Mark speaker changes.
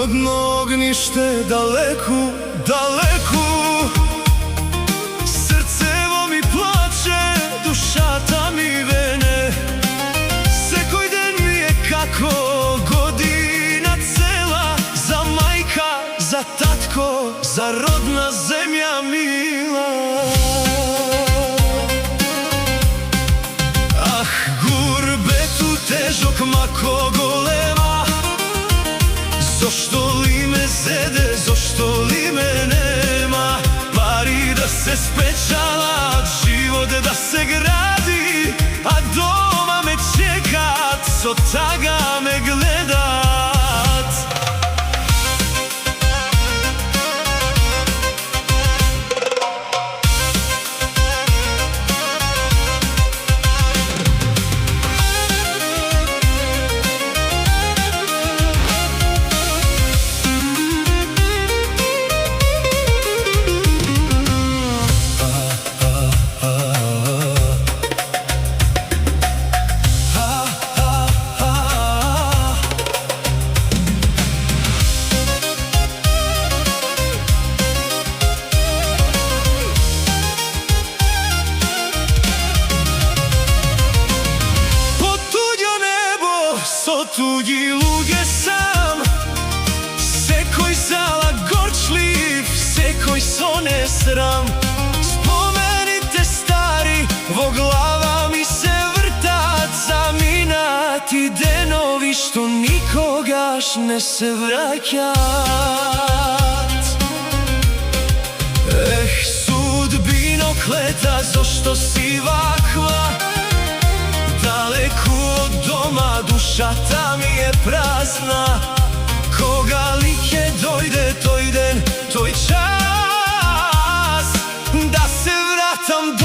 Speaker 1: rodno ognjište daleku, daleku. Srcevo mi plače, duša mi vene. Sekoj den mi je kako godina cela. Za majka, za tatko, za rodna zemlja mila. Ah, gurbetu težok mako golema. Zašto li me zede, zašto li me nema? Pari da se spečala, život da se gradi, a doma me čekat, co taga me gledat. Tuđi luge sam, sekoj zala gorčliv, sekoj sone sram. Spomenite stari, vo glava mi se vrtat, zaminati denovi što nikogaš ne se vraćat. Sudbino kleta, zašto si vakva? Daleku od doma, duša ta mi je prazna. Koga li je dojde, toj den, toj čas, da se vratam